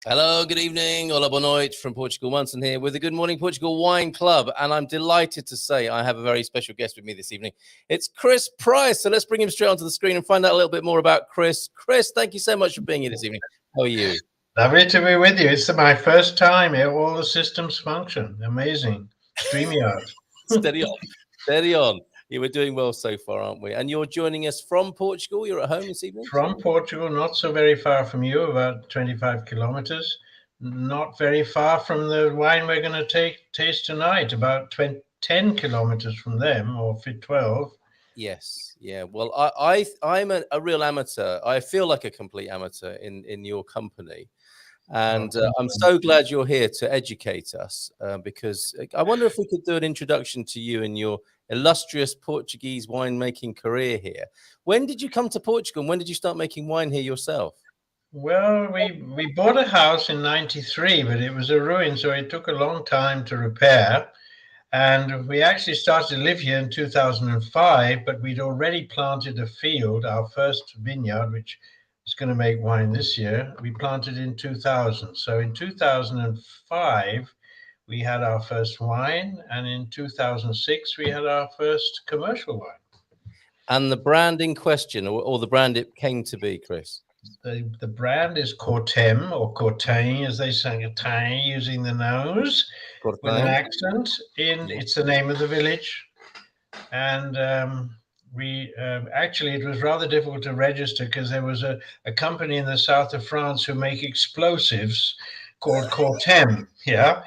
Hello, good evening. Hola, boa noite from Portugal. Munson here with the Good Morning Portugal Wine Club. And I'm delighted to say I have a very special guest with me this evening. It's Chris Price. So let's bring him straight onto the screen and find out a little bit more about Chris. Chris, thank you so much for being here this evening. How are you? Lovely to be with you. It's my first time here. All the systems function. Amazing. StreamYard. Steady on. Steady on. You were doing well so far, aren't we? And you're joining us from Portugal. You're at home this evening? From Portugal, not so very far from you, about 25 kilometers. Not very far from the wine we're going to taste tonight, about 10 kilometers from them, or 12. Yes. Yeah. Well, I'm a real amateur. I feel like a complete amateur in your company. And I'm so glad you're here to educate us because I wonder if we could do an introduction to you and your illustrious Portuguese winemaking career here. When did you come to Portugal and when did you start making wine here yourself? Well, we bought a house in 93, but it was a ruin, so it took a long time to repair. And we actually started to live here in 2005, but we'd already planted a field, our first vineyard, which is going to make wine this year. We planted in 2000. So in 2005, we had our first wine, and in 2006, we had our first commercial wine. And the brand in question, or the brand it came to be, Chris? The brand is Cortem, or Cortain, as they say, Cortain, using the nose with an accent. It's the name of the village. And actually, it was rather difficult to register because there was a company in the south of France who make explosives called Cortem, yeah?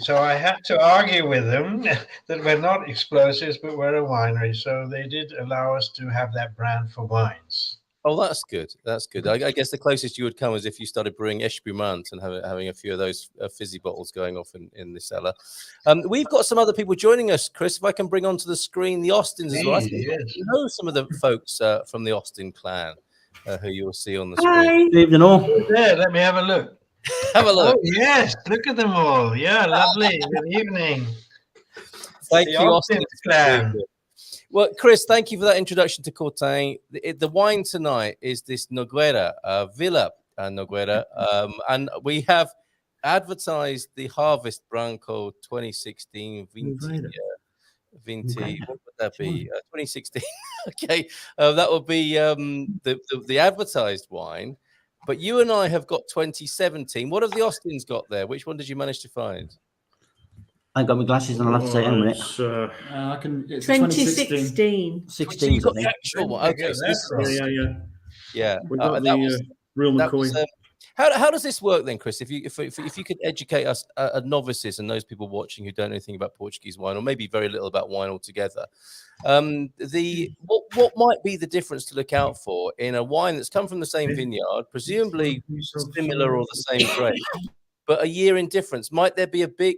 So I had to argue with them that we're not explosives, but we're a winery. So they did allow us to have that brand for wines. Oh, that's good. That's good. I guess the closest you would come is if you started brewing Espumante and having a few of those fizzy bottles going off in the cellar. We've got some other people joining us, Chris. If I can bring onto the screen the Austins as well. I think you know some of the folks from the Austin clan who you'll see on the screen. Good evening all. There, let me have a look. Have a look. Oh, yes, look at them all. Yeah, lovely. Good evening. Thank you, Austin clan. Well, Chris, thank you for that introduction to Cortain. The wine tonight is this Nogueira, Villa Nogueira, and we have advertised the Harvest Branco 2016 Vinti. What would that be? 2016. Okay, that would be the advertised wine. But you and I have got 2017. What have the Austins got there? Which one did you manage to find? I got my glasses and I'll have to take it in a minute. It's 2016. 16. So you got the actual one. Okay, so yeah. We got the real McCoy. How does this work then, Chris? If you could educate us, novices and those people watching who don't know anything about Portuguese wine, or maybe very little about wine altogether, what might be the difference to look out for in a wine that's come from the same vineyard, presumably similar or the same grape, but a year in difference? Might there be a big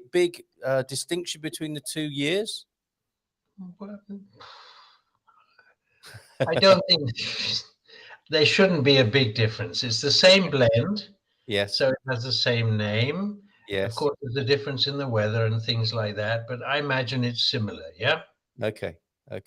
distinction between the 2 years? I don't think there shouldn't be a big difference. It's the same blend. Yes. So it has the same name. Yes. Of course, there's a difference in the weather and things like that, but I imagine it's similar. Yeah. Okay. I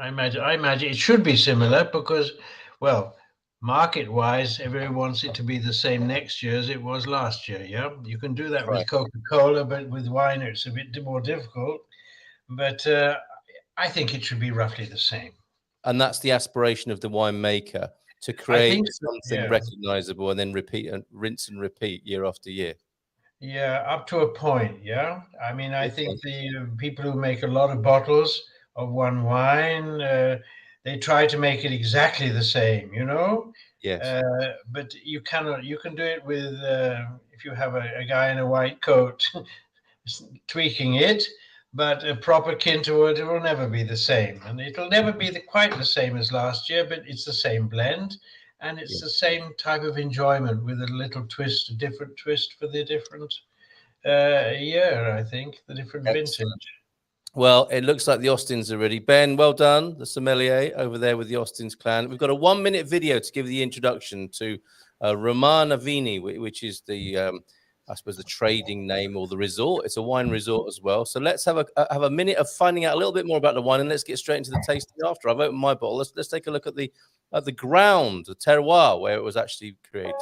imagine it should be similar because, well, market-wise, everyone wants it to be the same next year as it was last year. Yeah, you can do that with Coca-Cola, but with wine, it's a bit more difficult. But I think it should be roughly the same. And that's the aspiration of the winemaker, to create something recognizable and then rinse and repeat year after year. Yeah, up to a point. Yeah, I mean, I think the people who make a lot of bottles of one wine, they try to make it exactly the same, you know. Yes. But you cannot. You can do it with if you have a guy in a white coat tweaking it, but a proper Kinterwood, it will never be the same, and it'll never be quite the same as last year. But it's the same blend, and it's the same type of enjoyment with a little twist, a different twist for the different year, I think, the different vintage. Well, it looks like the Austins are ready. Ben, well done, the sommelier over there with the Austins clan. We've got a 1-minute video to give the introduction to Romana Vini, which is the, I suppose, the trading name or the resort. It's a wine resort as well. So let's have a minute of finding out a little bit more about the wine, and let's get straight into the tasting after. I've opened my bottle. Let's take a look at the ground, the terroir, where it was actually created.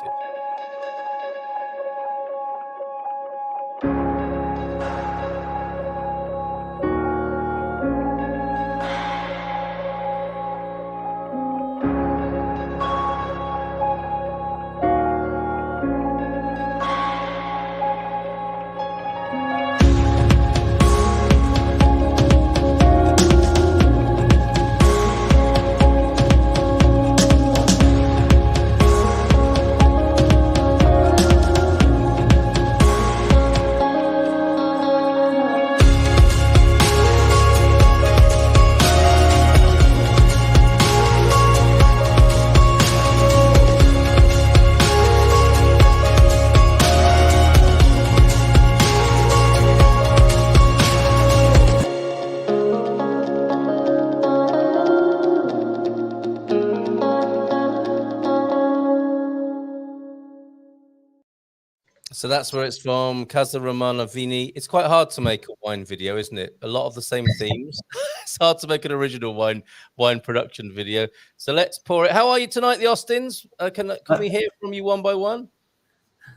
So that's where it's from, Casa Romana Vini. It's quite hard to make a wine video, isn't it? A lot of the same themes. It's hard to make an original wine production video. So let's pour it. How are you tonight, the Austins? Can we hear from you one by one?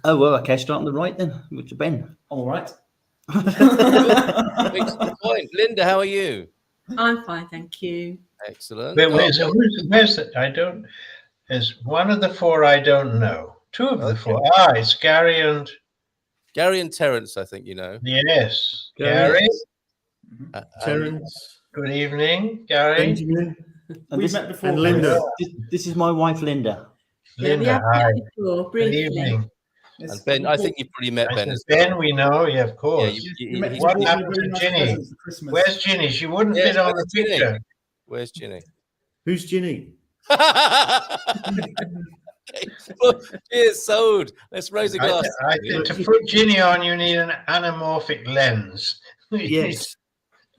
Oh, well, okay, start on the right then, with Ben. All right. Linda, how are you? I'm fine, thank you. Excellent. Where's it? There's one of the four I don't know. Two of the four. It's Gary and Terence, I think you know. Yes, Gary. Terence. Good evening, Gary. Benjamin. We've met before. And Linda. This is my wife, Linda. Linda, hi. Before, Good evening. And Ben, I think you've probably met Ben as well. Ben, we know, yeah, of course. Yeah, what happened to Ginny? Where's Ginny? She wouldn't fit on the picture. Where's Ginny? Who's Ginny? Well, cheers, sold. Let's raise a glass. I think to put Ginny on, you need an anamorphic lens. Yes.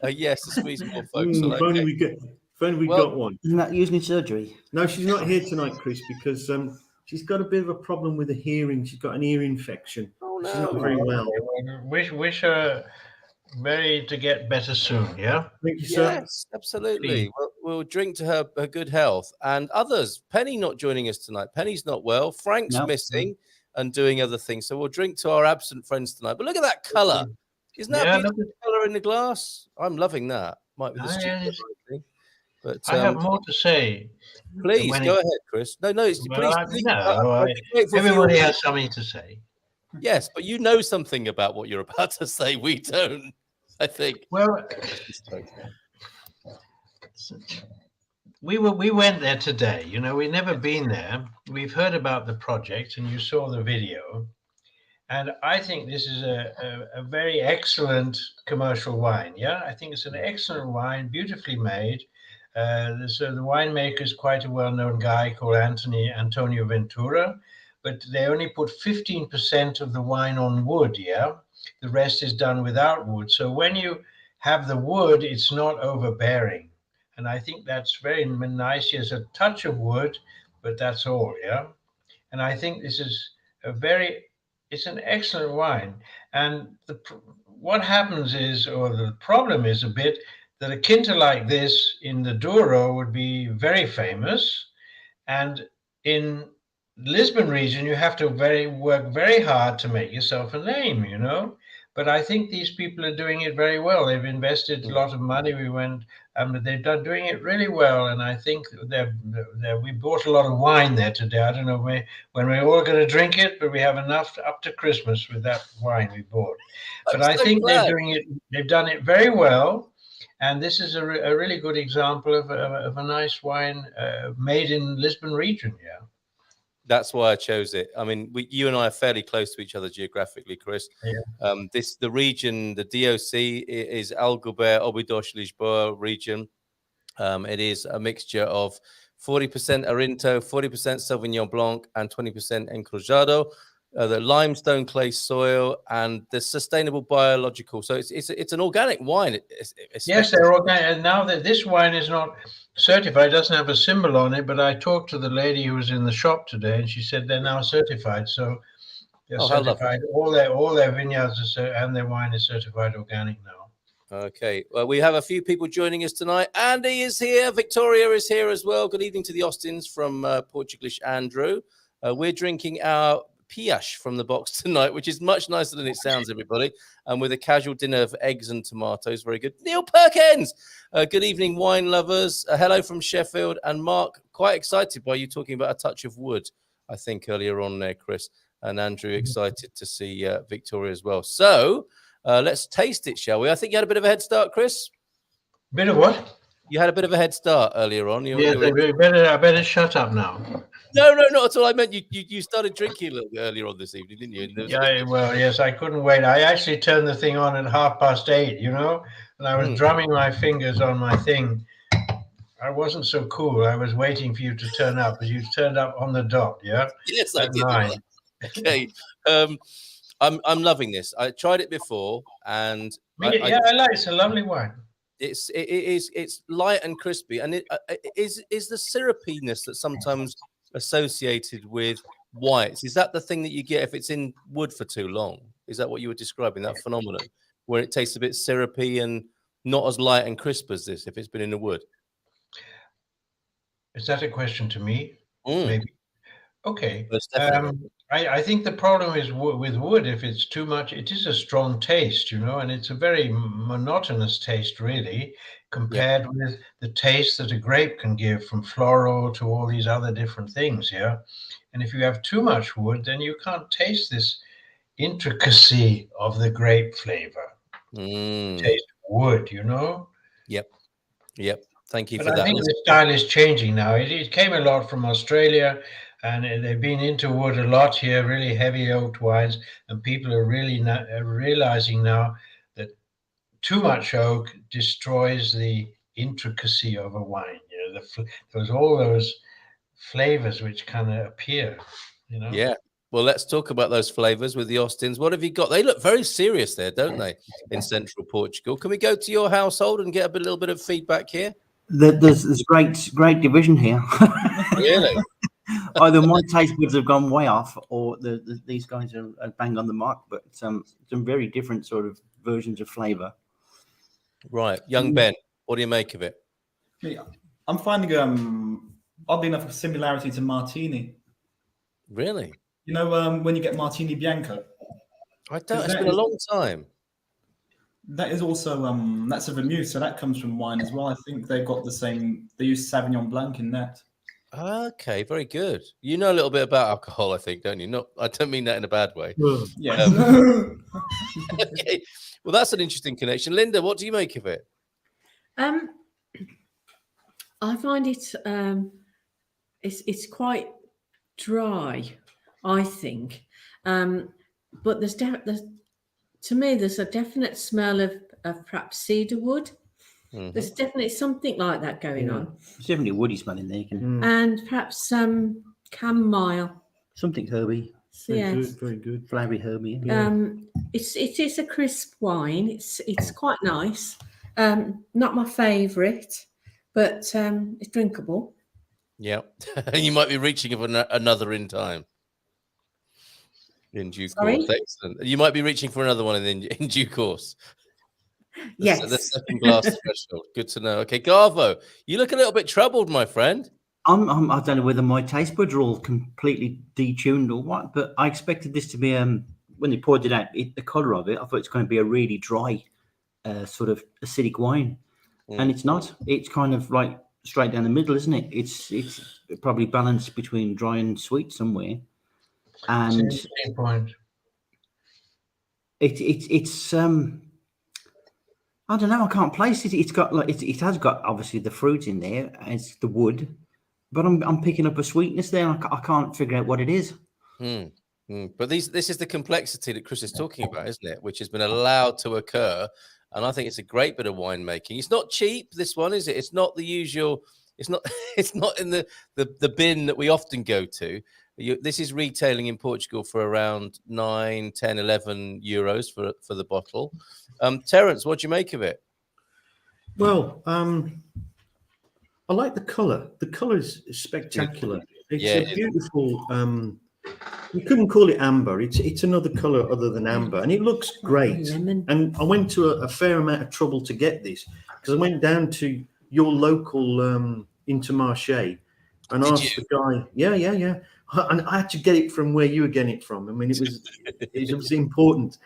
Yes, to squeeze more folks. If only we got one. Isn't that using surgery? No, she's not here tonight, Chris, because she's got a bit of a problem with the hearing. She's got an ear infection. Oh no. She's not very well. Wish her to get better soon, yeah? Thank you, sir. Yes, absolutely. We'll drink to her good health. And others, Penny not joining us tonight. Penny's not well. Frank's missing and doing other things. So we'll drink to our absent friends tonight. But look at that colour. Isn't that a beautiful colour in the glass? I'm loving that. Might be the stupid thing. But I have more to say. Please, go ahead, Chris. No, everybody has something to say. Yes, but you know something about what you're about to say. We don't, I think. Well, we went there today. You know, we've never been there. We've heard about the project, and you saw the video. And I think this is a very excellent commercial wine. Yeah, I think it's an excellent wine, beautifully made. So the winemaker is quite a well-known guy called Antonio Ventura. But they only put 15% of the wine on wood, yeah? The rest is done without wood. So when you have the wood, it's not overbearing. And I think that's very nice. There's a touch of wood, but that's all, yeah? And I think this is it's an excellent wine. And what happens is, or the problem is a bit, that a quinta like this in the Douro would be very famous. And in Lisbon region, you have to work very hard to make yourself a name, you know. But I think these people are doing it very well. They've invested a lot of money. We went, but they're doing it really well. And I think we bought a lot of wine there today. I don't know when we're all going to drink it, but we have enough up to Christmas with that wine we bought. But I think they've done it very well. And this is a really good example of a nice wine made in Lisbon region, yeah. That's why I chose it. I mean, you and I are fairly close to each other geographically, Chris. Yeah. The region, the DOC is Algarve, Óbidos, Lisboa region. It is a mixture of 40% Arinto, 40% Sauvignon Blanc, and 20% Encruzado. The limestone clay soil and the sustainable biological. So it's an organic wine. Yes, they're organic. And now that this wine is not certified, it doesn't have a symbol on it, but I talked to the lady who was in the shop today, and she said they're now certified. So they're certified. All their vineyards and their wine is certified organic now. Okay, well, we have a few people joining us tonight. Andy is here. Victoria is here as well. Good evening to the Austins from Portuguese Andrew. We're drinking our Piache from the box tonight, which is much nicer than it sounds, everybody. And with a casual dinner of eggs and tomatoes. Very good. Neil Perkins. Good evening, wine lovers. Hello from Sheffield. And Mark, quite excited by you talking about a touch of wood, I think, earlier on there, Chris. And Andrew, excited to see Victoria as well. So let's taste it, shall we? I think you had a bit of a head start, Chris. Bit of what? You had a bit of a head start earlier on. I better shut up now. No, not at all. I meant you started drinking a little bit earlier on this evening, didn't you? Yeah, well, yes, I couldn't wait. I actually turned the thing on at 8:30, and I was drumming my fingers on my thing. I wasn't so cool. I was waiting for you to turn up, but you turned up on the dot, yeah? Yes, I At did. 9. Okay. I'm loving this. I tried it before, and I like it. It's a lovely wine. It's light and crispy, and it is the syrupiness that sometimes associated with whites. Is that the thing that you get if it's in wood for too long? Is that what you were describing, that phenomenon where it tastes a bit syrupy and not as light and crisp as this if it's been in the wood? Is that a question to me? Maybe. Okay. I think the problem is with wood, if it's too much, it is a strong taste, and it's a very monotonous taste, really, compared with the taste that a grape can give, from floral to all these other different things, yeah? And if you have too much wood, then you can't taste this intricacy of the grape flavor. Taste wood, Yep. Thank you for that. that. I think the style is changing now. It came a lot from Australia, and they've been into wood a lot here, really heavy oak wines, and people are really realizing now that too much oak destroys the intricacy of a wine. There's all those flavors which kind of appear. Yeah. Well, let's talk about those flavors with the Austins. What have you got? They look very serious there, don't they, in central Portugal? Can we go to your household and get a little bit of feedback here? There's great division here. Really? Either my taste buds have gone way off, or these guys are bang on the mark. But some very different sort of versions of flavor. Right, young Ben, what do you make of it? Yeah, I'm finding oddly enough a similarity to Martini. Really? When you get Martini Bianco. I don't. It's been a long time. That is also that's a Vermouth, so that comes from wine as well. I think they've got the same. They use Sauvignon Blanc in that. Okay, very good. You know a little bit about alcohol, I think, don't you? I don't mean that in a bad way. Yes. Okay. Well, that's an interesting connection. Linda, what do you make of it? I find it it's quite dry, I think. But to me, there's a definite smell of perhaps cedar wood. There's definitely something like that going on. There's definitely a woody smell in there. And perhaps some chamomile. Something herby. Very good. Flowery herby. It is a crisp wine. It's quite nice. Not my favourite, but it's drinkable. Yeah. You might be reaching for another in time. In due course. Excellent. You might be reaching for another one in due course. Yes. The second glass threshold. Good to know. Okay, Garvo, you look a little bit troubled, my friend. I don't know whether my taste buds are all completely detuned or what, but I expected this to be when they poured it out, the colour of it, I thought it's going to be a really dry, sort of acidic wine, and it's not. It's kind of like straight down the middle, isn't it? It's probably balanced between dry and sweet somewhere, and it's I don't know. I can't place it. It's got it has got obviously the fruit in there. It's the wood, but I'm picking up a sweetness there. I can't figure out what it is. But this is the complexity that Chris is talking about, isn't it? Which has been allowed to occur, and I think it's a great bit of winemaking. It's not cheap. This one, is it? It's not the usual It's not it's not in the bin that we often go to. This is retailing in Portugal for around 9, 10, 11 euros for the bottle. Terence, what do you make of it? Well, I like the color. The color is spectacular. It's a beautiful. You couldn't call it amber. It's another color other than amber, and it looks great. And I went to a fair amount of trouble to get this, because I went down to your local Intermarché and asked the guy. Yeah. And I had to get it from where you were getting it from. I mean, it was important.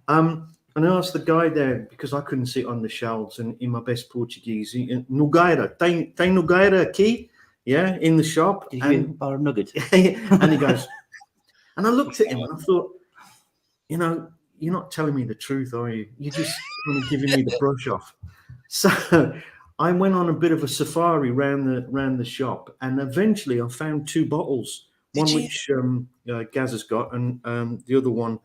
And I asked the guy there, because I couldn't see it on the shelves, and in my best Portuguese, Nogueira, tem Nogueira aqui? Yeah, in the shop. And bar of nugget. And he goes, and I looked at him and I thought, you're not telling me the truth, are you? You're just kind of giving me the brush off. So I went on a bit of a safari round the shop, and eventually I found 2 bottles. One which Gaz has got, and the other one,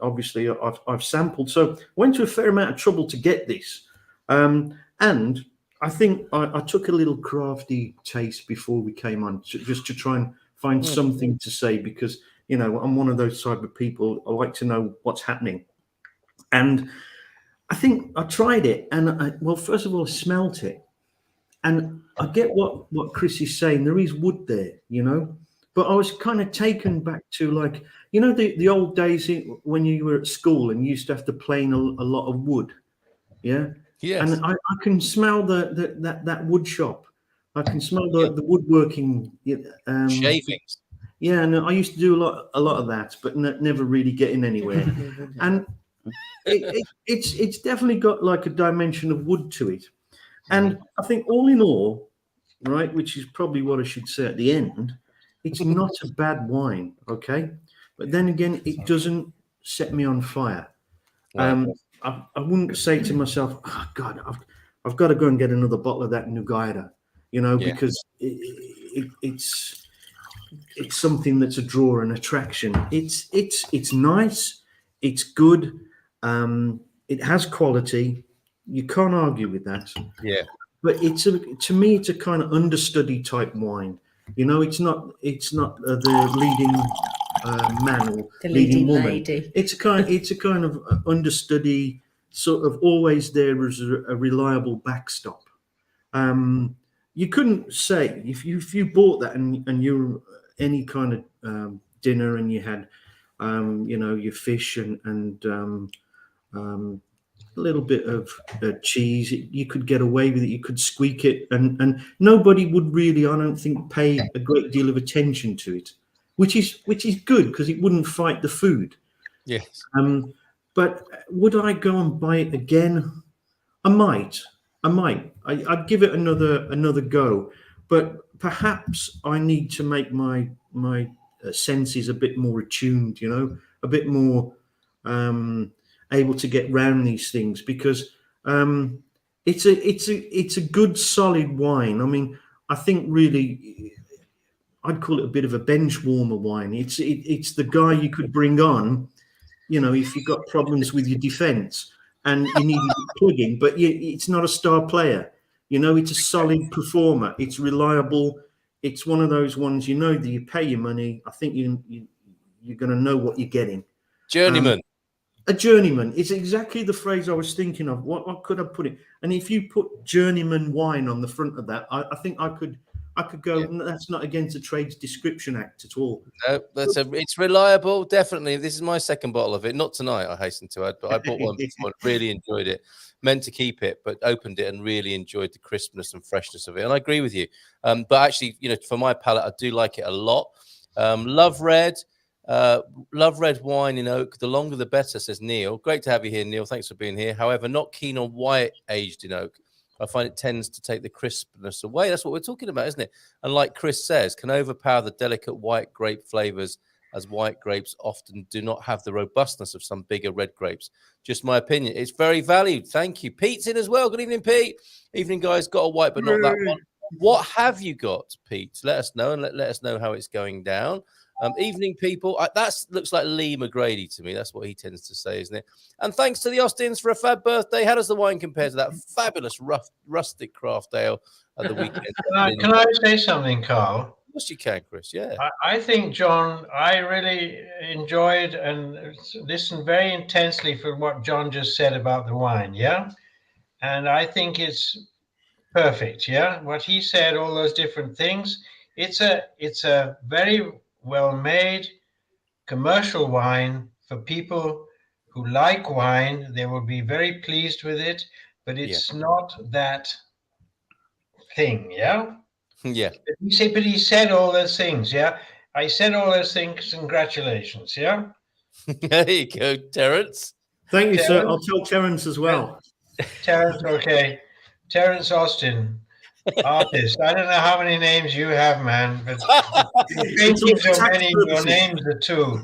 obviously, I've sampled. So I went to a fair amount of trouble to get this. And I think I took a little crafty taste before we came on, just to try and find something to say, because, I'm one of those type of people. I like to know what's happening. And I think I tried it, and well, first of all, I smelt it. And I get what Chris is saying. There is wood there, But I was kind of taken back to, like, the old days when you were at school and you used to have to plane a lot of wood. Yeah. Yes. And I can smell that wood shop. I can smell the woodworking. Shavings. Yeah. And I used to do a lot of that, but never really getting anywhere. And it's definitely got like a dimension of wood to it. And I think all in all, right, which is probably what I should say at the end, it's not a bad wine, okay? But then again, it doesn't set me on fire. I wouldn't say to myself, oh, God, I've got to go and get another bottle of that Nogueira, because it's something that's a draw and attraction. It's nice, it's good, it has quality. You can't argue with that. Yeah. But to me, it's a kind of understudy type wine. It's not the leading man or the leading woman. Lady. It's a kind of understudy, sort of always there as a reliable backstop. You couldn't say if you bought that and you're any kind of dinner and you had your fish and a little bit of cheese, you could get away with it. You could squeak it, and nobody would really, I don't think, pay a great deal of attention to it, which is good, because it wouldn't fight the food. Yes. But would I go and buy it again? I might. I'd give it another go, but perhaps I need to make my senses a bit more attuned. A bit more. Able to get round these things, because it's a good solid wine. I mean, I think really I'd call it a bit of a bench warmer wine. It's the guy you could bring on, if you've got problems with your defense and you need plugging, but it's not a star player. It's a solid performer. It's reliable. It's one of those ones, that you pay your money. I think you're going to know what you're getting. Journeyman. A journeyman is exactly the phrase I was thinking of. What could I put it? And if you put journeyman wine on the front of that, I think I could go. Yeah. That's not against the Trades Description Act at all. No, it's reliable. Definitely. This is my second bottle of it. Not tonight, I hasten to add, but I bought one before. Really enjoyed it. Meant to keep it, but opened it and really enjoyed the crispness and freshness of it. And I agree with you. But actually, for my palate, I do like it a lot. Love red. Love red wine in oak. The longer the better, says Neil. Great to have you here, Neil. Thanks for being here. However, not keen on white aged in oak. I find it tends to take the crispness away. That's what we're talking about, isn't it? And like Chris says, can overpower the delicate white grape flavors, as white grapes often do not have the robustness of some bigger red grapes. Just my opinion. It's very valued. Thank you. Pete's in as well. Good evening, Pete. Evening, guys. Got a white, but not that one. What have you got, Pete? Let us know, and let us know how it's going down. Evening people. That looks like Lee McGrady to me. That's what he tends to say, isn't it? And thanks to the Austins for a fab birthday. How does the wine compare to that fabulous rustic craft ale at the weekend? Can I say something, Carl? Of course you can, Chris. Yeah. I think, John, I really enjoyed and listened very intensely for what John just said about the wine. Yeah. And I think it's perfect. Yeah. What he said, all those different things. It's a very well made commercial wine for people who like wine. They will be very pleased with it, but it's not that thing. Yeah. Yeah. But he said all those things. Yeah. I said all those things. Congratulations. Yeah. There you go, Terence. Thank you, sir. Terence? I'll tell Terence as well. Terence, okay. Terence Austin, artist. I don't know how many names you have, man, but paintings are many, your names are two.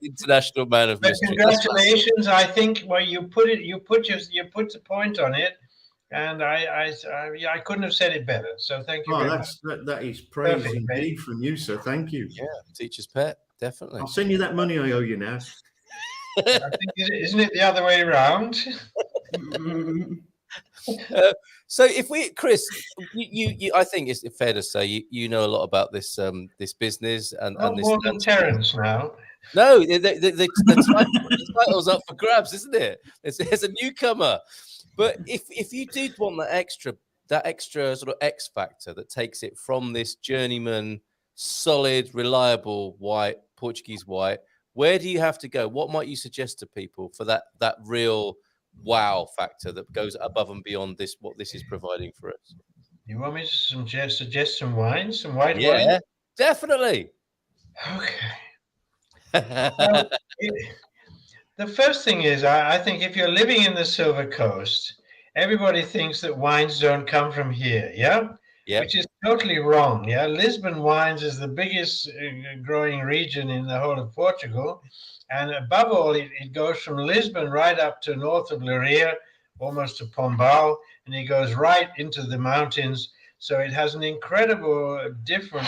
International man of But mystery. congratulations. I think you put the point on it, and I couldn't have said it better. So thank you very much. That is praise Perfect, indeed mate. from you, sir. Thank you. Yeah, teacher's pet, definitely. I'll send you that money I owe you now. I think, isn't it the other way around? So if we, Chris, you I think it's fair to say you know a lot about this this business and this. More than Terence now. No, the title's up for grabs, isn't it? There's a newcomer, but if you did want that extra sort of X factor that takes it from this journeyman, solid, reliable white Portuguese white, where do you have to go? What might you suggest to people for that real wow factor that goes above and beyond what this is providing for us? You want me to suggest some wines, some white wine? Yeah, definitely. Okay. Well, the first thing is, I think if you're living in the Silver Coast, everybody thinks that wines don't come from here, yeah? Yeah. Which is totally wrong, yeah? Lisbon wines is the biggest growing region in the whole of Portugal. And above all, it goes from Lisbon right up to north of Leiria, almost to Pombal, and it goes right into the mountains. So it has an incredible different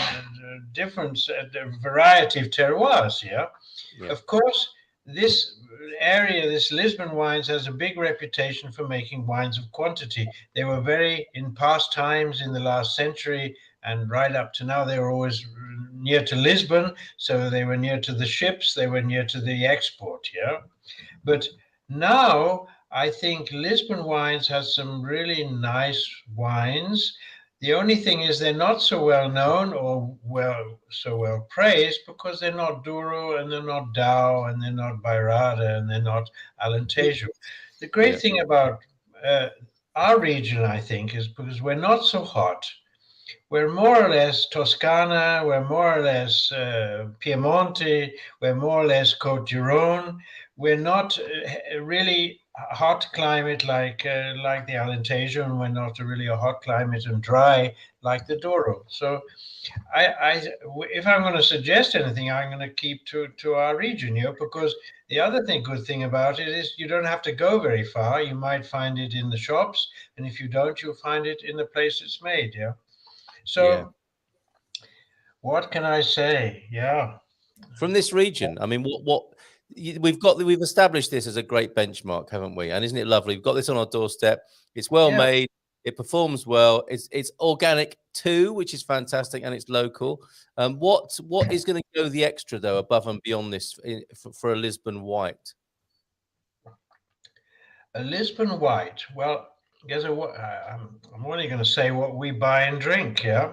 variety of terroirs. Yeah? Of course, this area, this Lisbon wines, has a big reputation for making wines of quantity. They were in past times in the last century and right up to now, they were always near to Lisbon. So they were near to the ships, they were near to the export. Yeah. But now I think Lisbon wines has some really nice wines. The only thing is they're not so well known or so well praised because they're not Douro and they're not Dow and they're not Bairrada and they're not Alentejo. The great thing about our region, I think, is because we're not so hot. We're more or less Toscana, we're more or less Piemonte, we're more or less Côte d'Iron. We're not really hot climate like the Alentejo, and we're not really a hot climate and dry like the Douro. So if I'm going to suggest anything, I'm going to keep to our region here, because the other good thing about it is you don't have to go very far. You might find it in the shops, and if you don't, you'll find it in the place it's made. Yeah. So what can I say? Yeah. From this region, I mean, we've established this as a great benchmark, haven't we? And isn't it lovely? We've got this on our doorstep. It's well made. It performs well. It's organic too, which is fantastic, and it's local. What is going to go the extra though, above and beyond this, for a Lisbon white? A Lisbon white. Well, guess what? I'm only going to say what we buy and drink. Yeah.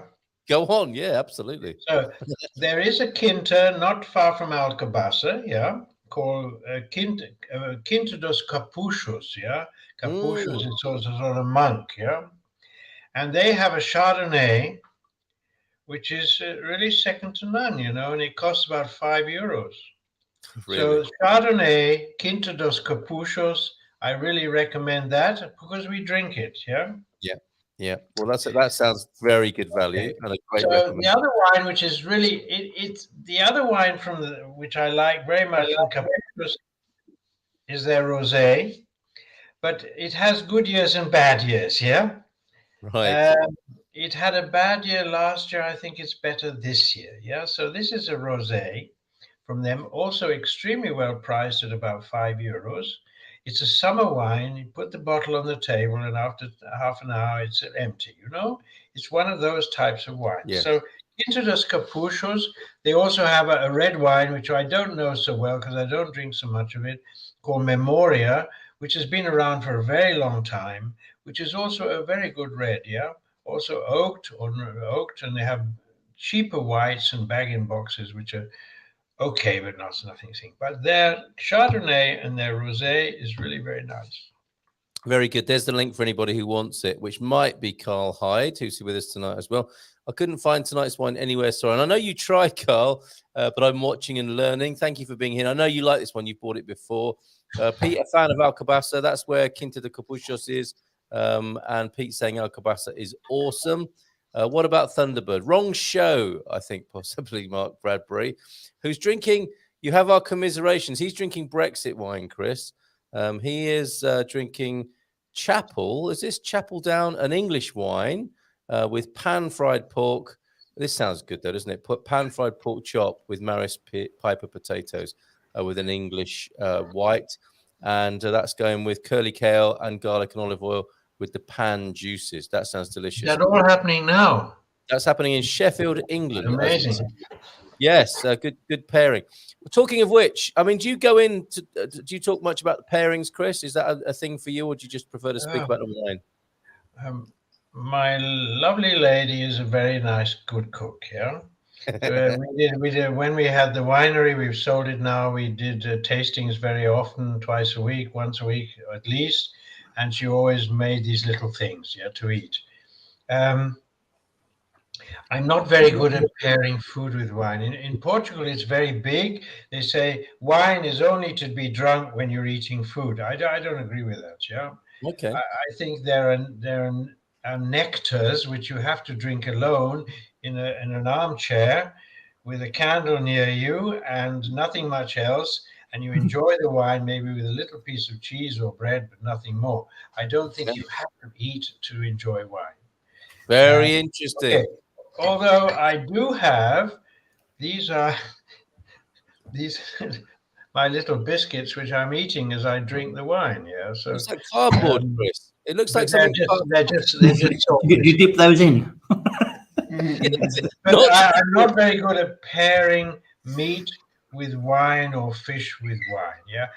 Go on. Yeah, absolutely. So there is a quinta not far from Alcobaça. Yeah. Called Quinta dos Capuchos. Yeah. Capuchos is sort of monk. Yeah. And they have a Chardonnay, which is really second to none, and it costs about €5. Really? So Chardonnay, Quinta dos Capuchos, I really recommend that because we drink it. Yeah. Yeah. Well, that sounds very good value and a great recommendation. The other wine, which is really it's the other wine which I like very much from Capuchos, is their rosé, but it has good years and bad years. Yeah. Right. it had a bad year last year. I think it's better this year. Yeah. So this is a rosé from them, also extremely well priced at about €5. It's a summer wine. You put the bottle on the table, and after half an hour, it's empty. It's one of those types of wines. Yeah. So into those capuchos, they also have a red wine, which I don't know so well because I don't drink so much of it, called Memoria, which has been around for a very long time, which is also a very good red. Yeah. Also oaked, and they have cheaper whites and bag-in boxes, which are okay, but nothing. But their Chardonnay and their Rosé is really very nice. Very good. There's the link for anybody who wants it, which might be Carl Hyde, who's with us tonight as well. I couldn't find tonight's wine anywhere, sorry. And I know you tried, Carl, but I'm watching and learning. Thank you for being here. I know you like this one. You've bought it before. Pete, a fan of Alcobaça. That's where Quinta de Capuchos is. And Pete saying Alcobaça is awesome. What about Thunderbird? Wrong show, I think, possibly, Mark Bradbury, who's drinking. You have our commiserations. He's drinking Brexit wine, Chris. He is drinking Chapel. Is this Chapel Down? An English wine with pan-fried pork. This sounds good, though, doesn't it? Put pan-fried pork chop with Maris Piper potatoes with an English white. And that's going with curly kale and garlic and olive oil with the pan juices. That sounds delicious. Is that all happening now? That's happening in Sheffield, England. Amazing. Yes, good pairing. Talking of which, I mean, do you go into? Do you talk much about the pairings, Chris? Is that a thing for you, or do you just prefer to speak about the wine? My lovely lady is a very nice, good cook. Yeah. We did when we had the winery. We've sold it now. We did tastings very often, twice a week, once a week at least, and she always made these little things, yeah, to eat. I'm not very good at pairing food with wine. In Portugal, it's very big. They say wine is only to be drunk when you're eating food. I don't agree with that. Yeah. Okay. I think there are nectars which you have to drink alone in an armchair with a candle near you and nothing much else. And you enjoy the wine maybe with a little piece of cheese or bread, but nothing more. I don't think you have to eat to enjoy wine. Very interesting. Okay. Although I do have, these are my little biscuits which I'm eating as I drink the wine. Yeah, so it's like cardboard, Chris. It looks like something. They're just You dip those in. But I'm not very good at pairing meat with wine or fish with wine. Yeah,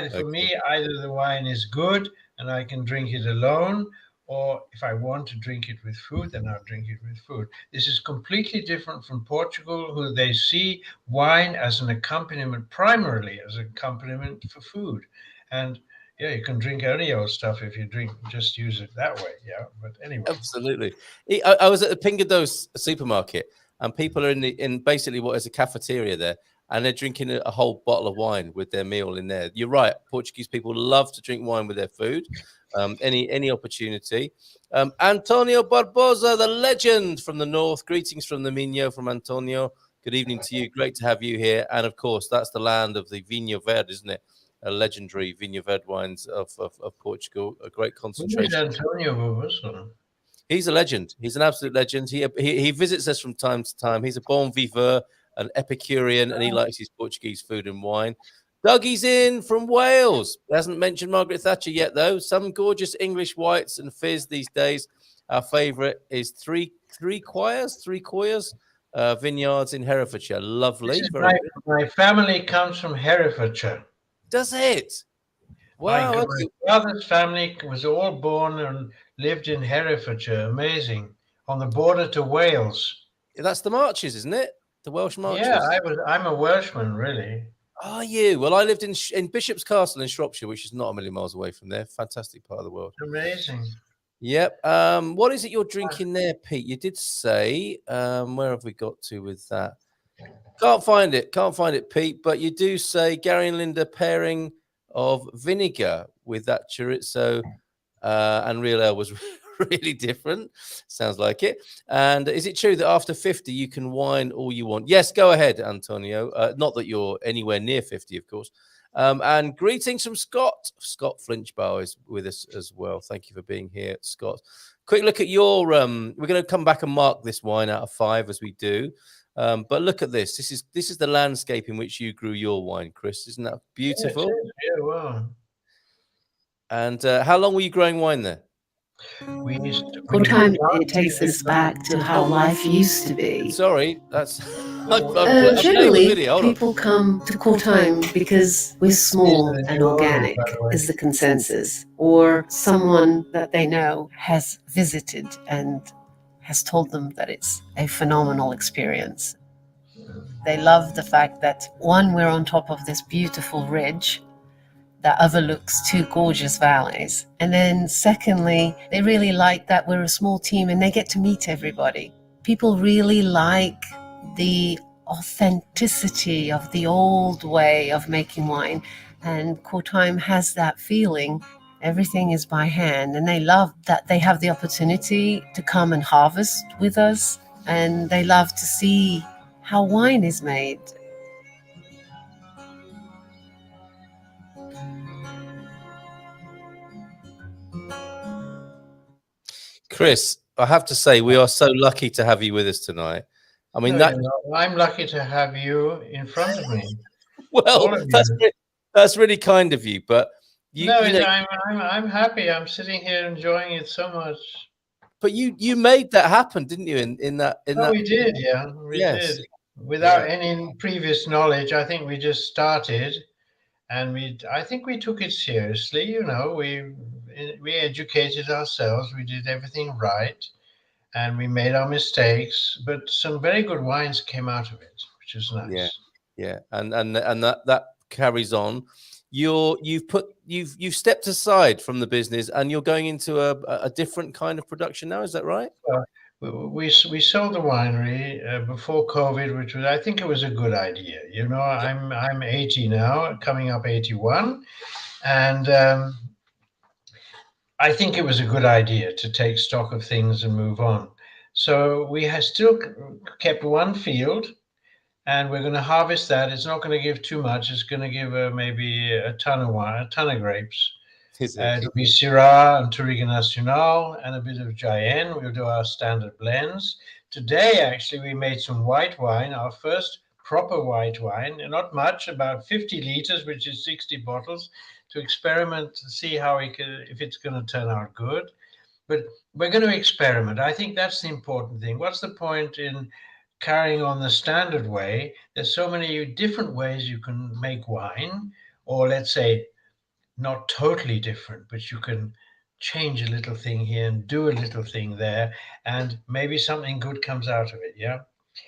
for me, either the wine is good and I can drink it alone, or if I want to drink it with food, then I'll drink it with food. This is completely different from Portugal, who they see wine as an accompaniment, primarily as an accompaniment for food. And yeah, you can drink any old stuff if you just use it that way. Yeah, but anyway. Absolutely. I was at the Pingados supermarket, and people are in basically what is a cafeteria there, and they're drinking a whole bottle of wine with their meal in there. You're right. Portuguese people love to drink wine with their food. Any opportunity. Antonio Barbosa, the legend from the north. Greetings from the Minho, from Antonio. Good evening to you. Great to have you here. And of course, that's the land of the Vinho Verde, isn't it? A legendary Vinho Verde wines of Portugal. A great concentration. Antonio Barbosa. He's a legend. He's an absolute legend. He visits us from time to time. He's a bon viveur, an Epicurean, and he likes his Portuguese food and wine. Dougie's in from Wales. Hasn't mentioned Margaret Thatcher yet, though. Some gorgeous English whites and fizz these days. Our favourite is three Coyers vineyards in Herefordshire. Lovely. My family comes from Herefordshire. Does it? Wow. My brother's family was all born and lived in Herefordshire. Amazing. On the border to Wales. That's the Marches, isn't it? The Welsh Marches. Yeah, I'm a Welshman, really. Are you? Well, I lived in Bishop's Castle in Shropshire, which is not a million miles away from there. Fantastic part of the world. Amazing. Yep. What is it you're drinking there, Pete? You did say, where have we got to with that? Can't find it, Pete. But you do say Gary and Linda pairing of vinegar with that chorizo and real ale was really different. Sounds like it. And is it true that after 50 you can wine all you want? Yes, go ahead, Antonio. Not that you're anywhere near 50, of course. And greetings from Scott. Scott Flinchbow is with us as well. Thank you for being here, Scott. Quick look at your. We're going to come back and mark this wine out of 5 as we do. But look at this. This is the landscape in which you grew your wine, Chris. Isn't that beautiful? Yeah, wow. And how long were you growing wine there? Sometimes it takes us back to how life used to be. Sorry, that's. Generally, people come to Courtime because we're small and organic, is the consensus, or someone that they know has visited and has told them that it's a phenomenal experience. They love the fact that, one, we're on top of this beautiful ridge that overlooks 2 gorgeous valleys. And then secondly, they really like that we're a small team and they get to meet everybody. People really like the authenticity of the old way of making wine. And Courtime has that feeling. Everything is by hand, and they love that they have the opportunity to come and harvest with us, and they love to see how wine is made. Chris, I have to say, we are so lucky to have you with us tonight. I mean, I'm lucky to have you in front of me. Well, that's really kind of you, but I'm happy. I'm sitting here enjoying it so much. But you made that happen, didn't you? In that. We did, yeah. We did. Without any previous knowledge, I think we just started, and I think we took it seriously. You know, we educated ourselves. We did everything right, and we made our mistakes. But some very good wines came out of it, which is nice. Yeah, and that carries on. You've stepped aside from the business, and you're going into a different kind of production now. Is that right? We sold the winery before COVID, which I think it was a good idea. You know, I'm 80 now, coming up 81, and I think it was a good idea to take stock of things and move on. So we have still kept one field, and we're going to harvest that. It's not going to give too much. It's going to give maybe a ton of wine, a ton of grapes. It'll be Syrah and Touriga Nacional and a bit of Jaén. We'll do our standard blends. Today, actually, we made some white wine, our first proper white wine, and not much, about 50 liters, which is 60 bottles, to experiment to see if it's going to turn out good. But we're going to experiment. I think that's the important thing. What's the point in carrying on the standard way? There's so many different ways you can make wine, or let's say not totally different, but you can change a little thing here and do a little thing there, and maybe something good comes out of it. Yeah.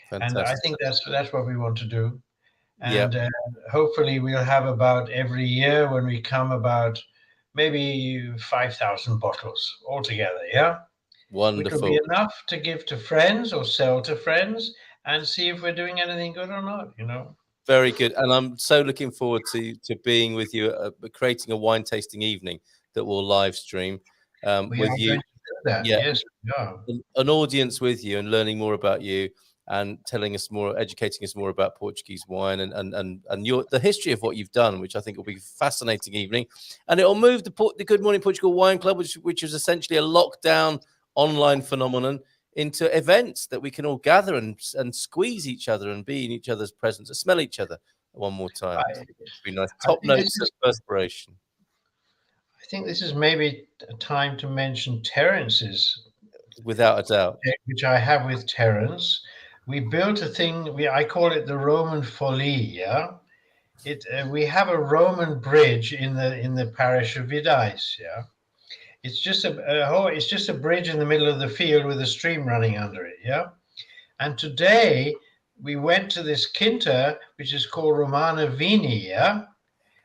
Fantastic. And I think that's what we want to do. And hopefully we'll have about every year when we come about maybe 5,000 bottles altogether. Yeah. Wonderful. Which will be enough to give to friends or sell to friends and see if we're doing anything good or not, you know. Very good. And I'm so looking forward to being with you, creating a wine tasting evening that we'll live stream with you. Yes, an audience with you and learning more about you and telling us more, educating us more about Portuguese wine and the history of what you've done, which I think will be a fascinating evening. And it'll move the Good Morning Portugal Wine Club, which is essentially a lockdown online phenomenon, into events that we can all gather and squeeze each other and be in each other's presence and smell each other one more time. It'd be nice. Top notes of perspiration. I think this is maybe a time to mention Terence's. Without a doubt. Which I have with Terence. We built a thing, I call it the Roman Folie, yeah? We have a Roman bridge in the parish of Vidais, yeah? It's just a bridge in the middle of the field with a stream running under it, yeah? And today we went to this quinta, which is called Romana Vini, yeah?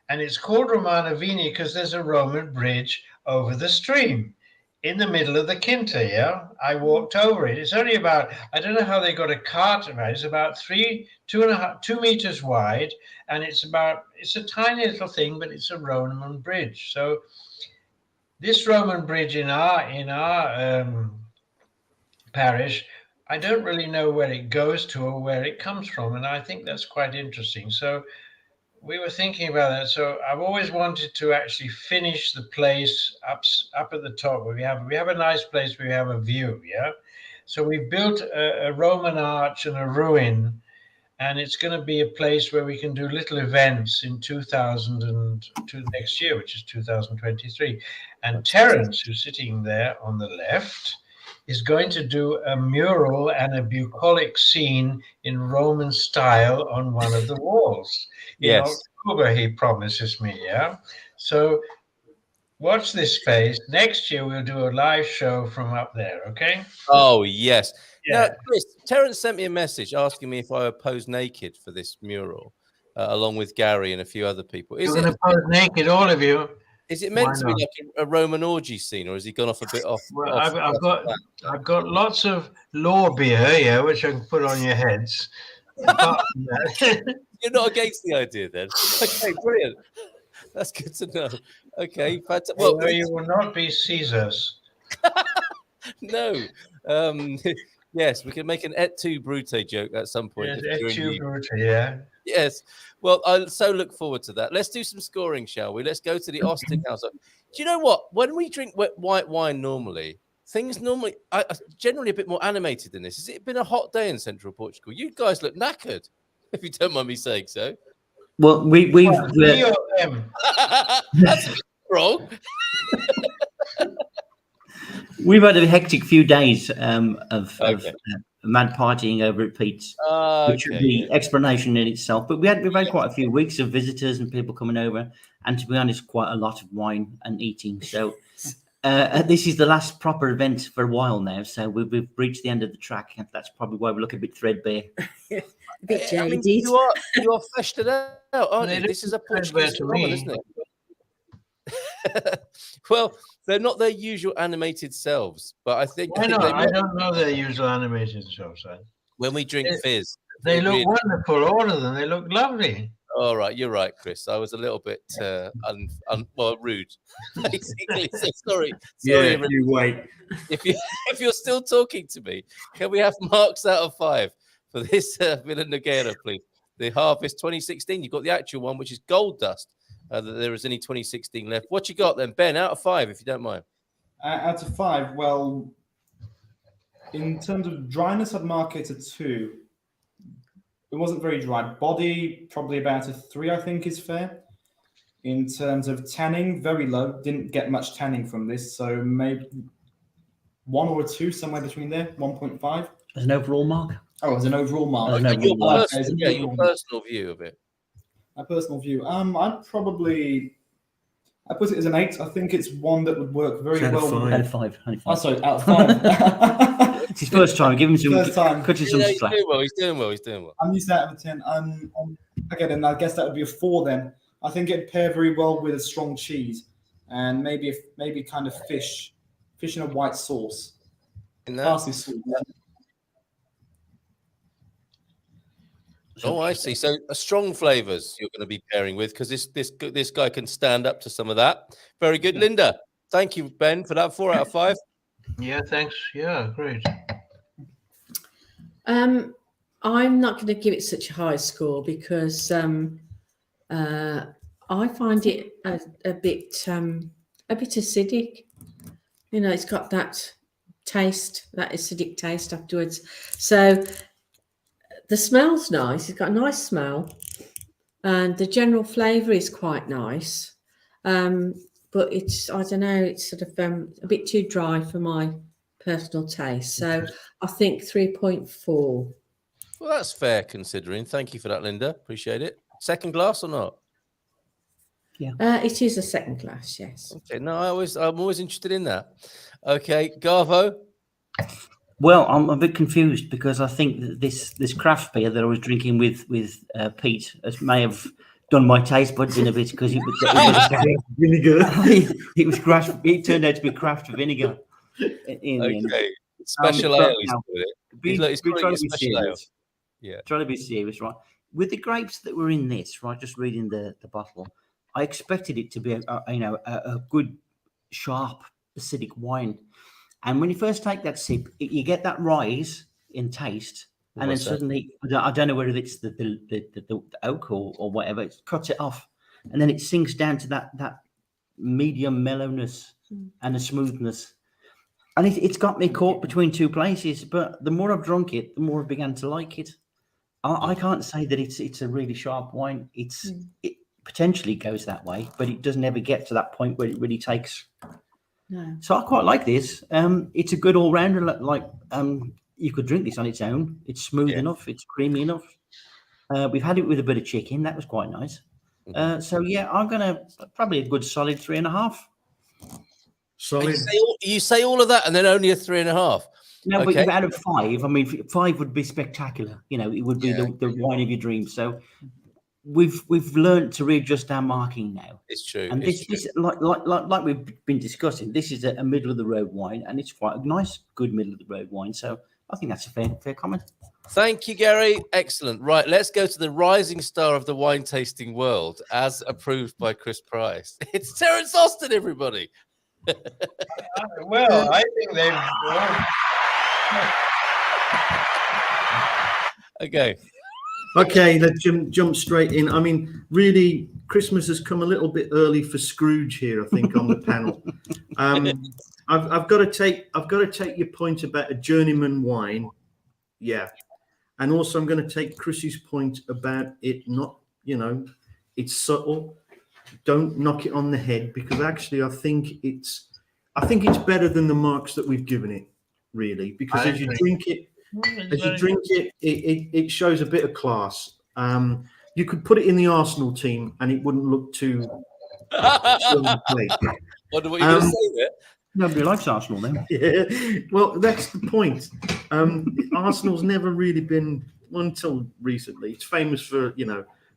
And it's called Romana Vini because there's a Roman bridge over the stream in the middle of the quinta, yeah? I walked over it. It's only about, I don't know how they got a cart around. It's about 2 meters wide, and it's a tiny little thing, but it's a Roman bridge. So this Roman bridge in our parish, I don't really know where it goes to or where it comes from, and I think that's quite interesting. So we were thinking about that. So I've always wanted to actually finish the place up at the top where we have a nice place where we have a view. Yeah. So we built a Roman arch and a ruin, and it's going to be a place where we can do little events in 2002 next year, which is 2023. And Terence, who's sitting there on the left, is going to do a mural and a bucolic scene in Roman style on one of the walls. Yes. In October, he promises me, yeah? So watch this space. Next year, we'll do a live show from up there, okay? Oh, yes. Yeah. Now, Chris, Terence sent me a message asking me if I would pose naked for this mural, along with Gary and a few other people. You're going to pose naked, all of you. Is it meant to be like a Roman orgy scene, or has he gone off a bit off? Well, I've got lots of law beer, yeah, which I can put on your heads. You're not against the idea, then? Okay, brilliant. That's good to know. Okay, fantastic. Well, you will not be Caesars. No. Yes, we can make an et tu brute joke at some point. Yes, et tu brute, yeah. Yes. Well, I so look forward to that. Let's do some scoring, shall we? Let's go to the Austin House. Do you know what? When we drink white wine normally, things normally are generally a bit more animated than this. Has it been a hot day in central Portugal? You guys look knackered, if you don't mind me saying so. Well, we've that's wrong. We've had a hectic few days of mad partying over at Pete's, which would be explanation in itself. But we've had quite a few weeks of visitors and people coming over, and to be honest, quite a lot of wine and eating. So this is the last proper event for a while now. So we've reached the end of the track, and that's probably why we look a bit threadbare. A bit jaded. I mean, you are fleshed it out, aren't you? This is a Portuguese phenomenon, isn't it? Well, they're not their usual animated selves, but I think I don't know their usual animated selves. When we drink fizz, they look wonderful. All of them, they look lovely. All right, you're right, Chris. I was a little bit rude. Basically, so sorry. Yeah, you wait. If you're still talking to me, can we have marks out of 5 for this Villa Nogueira, please? The Harvest 2016. You've got the actual one, which is gold dust. There is only 2016 left. What you got then, Ben? Out of 5, if you don't mind. Out of 5, well, in terms of dryness, I'd mark it a 2. It wasn't very dry. Body, probably about a 3, I think is fair. In terms of tanning, very low. Didn't get much tanning from this, so maybe 1 or a 2, somewhere between there. 1.5. As an overall mark. Oh, as an overall mark. Your personal view of it. My personal view. I put it as an 8. I think it's one that would work very well. Out of 5. Oh, sorry, out of 5. It's his first time. Give him some. First time. Cut him some slack. He's doing well. I'm used to out of a 10. Okay, then I guess that would be a 4 then. I think it'd pair very well with a strong cheese and maybe kind of fish in a white sauce. Parsley sauce. Oh, I see. So strong flavors you're going to be pairing with, because this guy can stand up to some of that. Very good, Linda. Thank you, Ben, for that 4 out of 5. Yeah, thanks. Yeah, great. I'm not going to give it such a high score because I find it a bit acidic. You know, it's got that taste, that acidic taste afterwards. So the smell's nice. It's got a nice smell, and the general flavour is quite nice. But it's, I don't know, it's sort of a bit too dry for my personal taste. So I think 3.4. Well, that's fair considering. Thank you for that, Linda. Appreciate it. Second glass or not? Yeah. It is a second glass, yes. Okay. No, I'm always interested in that. Okay, Garvo. Well, I'm a bit confused because I think that this craft beer that I was drinking with Pete may have done my taste buds in a bit because it was vinegar. It turned out to be craft vinegar. Okay. Special ale. He's trying to be serious. Yeah. Trying to be serious, right? With the grapes that were in this, right? Just reading the bottle, I expected it to be a good, sharp, acidic wine. And when you first take that sip, you get that rise in taste, and then suddenly, I don't know whether it's the oak or whatever, it cuts it off, and then it sinks down to that medium mellowness and the smoothness. And it's got me caught between two places, but the more I've drunk it, the more I began to like it. I can't say that it's a really sharp wine. It potentially goes that way, but it doesn't ever get to that point where it really takes. No. So I quite like this. It's a good all-rounder. Like you could drink this on its own. It's smooth enough. It's creamy enough. We've had it with a bit of chicken. That was quite nice. So yeah, I'm gonna probably a good solid 3.5. Solid. You say all of that and then only a 3.5. No, Okay. but out of 5, I mean, 5 would be spectacular. You know, it would be the wine of your dreams. So we've learned to readjust our marking now. It's true. And this like we've been discussing, this is a middle of the road wine, and it's quite a nice, good middle of the road wine. So I think that's a fair comment. Thank you, Gary. Excellent. Right, let's go to the rising star of the wine tasting world, as approved by Chris Price. It's Terence Austin, everybody. Well, I think they've. Okay, let's jump straight in. I mean, really, Christmas has come a little bit early for Scrooge here, I think, on the panel. I've got to take your point about a journeyman wine, and also I'm going to take Chrissy's point about it not, it's subtle. Don't knock it on the head, because actually I think it's better than the marks that we've given it, really, because as you drink it, it shows a bit of class. You could put it in the Arsenal team and it wouldn't look too Wonder what you're going to say there. Nobody likes Arsenal then. Yeah, well, that's the point. Arsenal's never really been, until recently, it's famous for,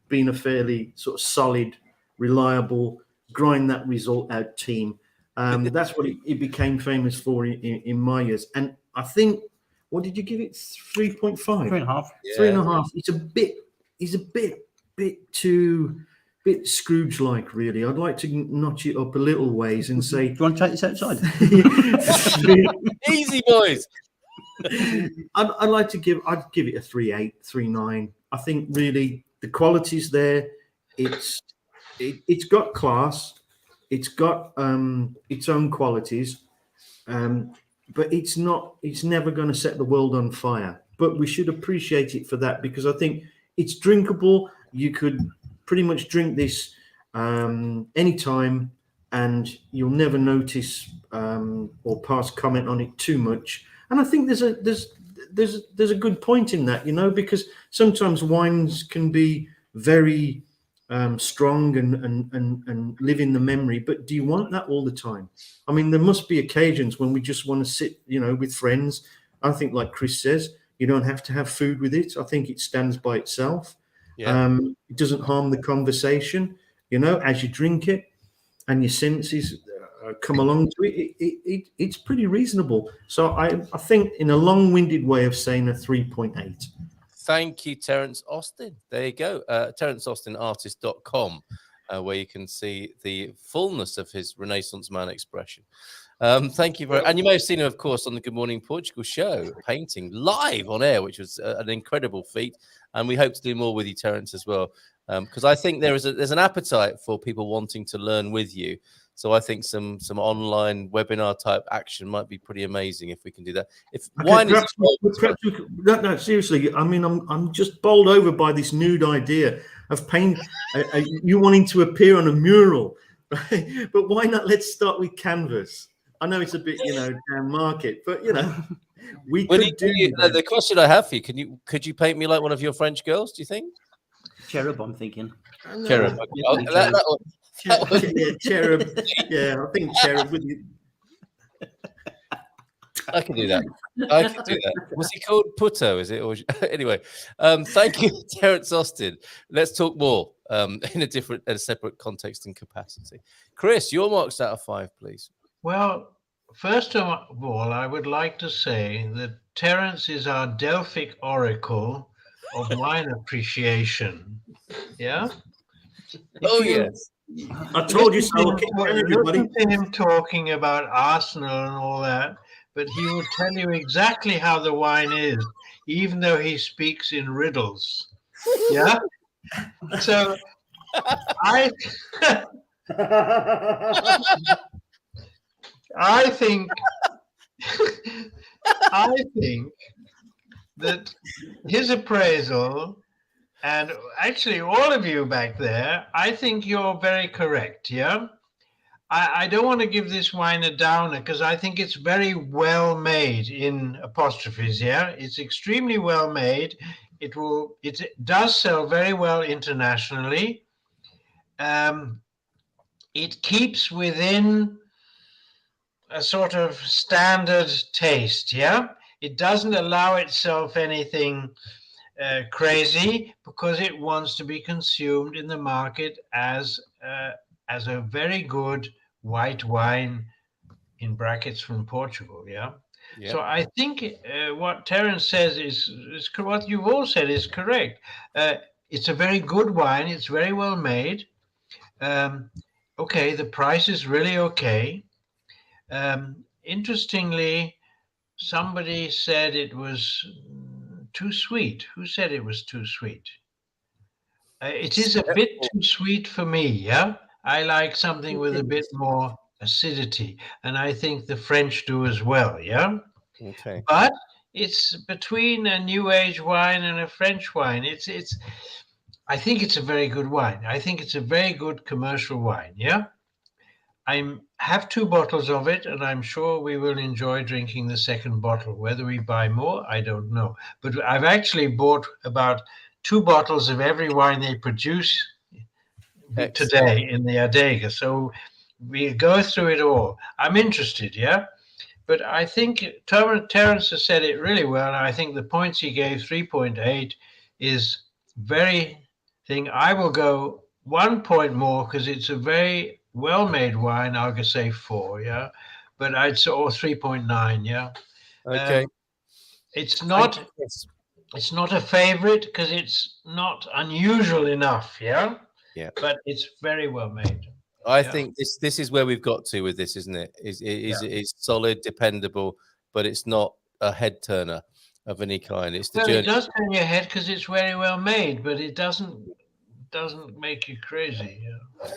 being a fairly sort of solid, reliable, grind that result out team. That's what it became famous for in my years. And I think, what did you give it? 3.5? 3.5. Yeah. 3.5. It's a bit too Scrooge-like, really. I'd like to notch it up a little ways and say, Do you want to take this outside? Easy, boys. I'd give it a 3.8, 3.9. I think really the quality's there. It's got class. It's got its own qualities. But it's never going to set the world on fire. But we should appreciate it for that, because I think it's drinkable. You could pretty much drink this anytime, and you'll never notice or pass comment on it too much. And I think there's a good point in that, because sometimes wines can be very strong and live in the memory, but do you want that all the time? I mean, there must be occasions when we just want to sit, with friends. I think, like Chris says, you don't have to have food with it. I think it stands by itself. Yeah. It doesn't harm the conversation, as you drink it and your senses come along to it. It's pretty reasonable. So I think, in a long-winded way of saying, a 3.8. Thank you, Terence Austin. There you go. TerenceAustinArtist.com, where you can see the fullness of his Renaissance man expression. Thank you very much. And you may have seen him, of course, on the Good Morning Portugal show, painting live on air, which was an incredible feat. And we hope to do more with you, Terence, as well, because I think there's an appetite for people wanting to learn with you. So I think some online webinar type action might be pretty amazing if we can do that. No, seriously. I mean, I'm just bowled over by this nude idea of paint. You wanting to appear on a mural, right? But why not? Let's start with canvas. I know it's a bit, down market, but we could do. The question I have for you: could you paint me like one of your French girls? Do you think? Cherub, I'm thinking. Cherub. Cherub. Yeah, I think cherub with you. I can do that. Was he called Puto? Is it? Or anyway, thank you, Terence Austin. Let's talk more in a separate context and capacity. Chris, your marks out of 5, please. Well, first of all, I would like to say that Terence is our Delphic oracle of wine appreciation. Yeah. Yes. I told you so. Listen to him talking about Arsenal and all that, but he will tell you exactly how the wine is. even though he speaks in riddles. Yeah. So I think that his appraisal, and actually all of you back there, I think you're very correct. Yeah. I don't want to give this wine a downer because I think it's very well made in apostrophes. Yeah, it's extremely well made. It does sell very well internationally. It keeps within a sort of standard taste. Yeah, it doesn't allow itself anything crazy because it wants to be consumed in the market as a very good white wine, in brackets, from Portugal. Yeah. Yeah. So I think what Terence says is what you've all said is correct. It's a very good wine. It's very well made. Okay, the price is really okay. Interestingly, somebody said it was too sweet. Who said it was too sweet? It is a bit too sweet for me. Yeah. I like something with a bit more acidity, and I think the French do as well. Yeah. Okay. But it's between a New Age wine and a French wine. I think it's a very good wine. I think it's a very good commercial wine. Yeah. I have 2 bottles of it, and I'm sure we will enjoy drinking the second bottle. Whether we buy more, I don't know. But I've actually bought about 2 bottles of every wine they produce today in the Adega. So we go through it all. I'm interested, yeah? But I think Terence has said it really well. I think the points he gave, 3.8, is very thing. I will go 1 point more because it's a very well-made wine. I'll say 4, yeah? But I'd say, or 3.9, yeah? Okay. It's not a favorite because it's not unusual enough, yeah? Yeah. But it's very well made. I think this is where we've got to with this, isn't it? It's solid, dependable, but it's not a head turner of any kind. It's the journey. It does turn your head because it's very well made, but it doesn't make you crazy. Yeah.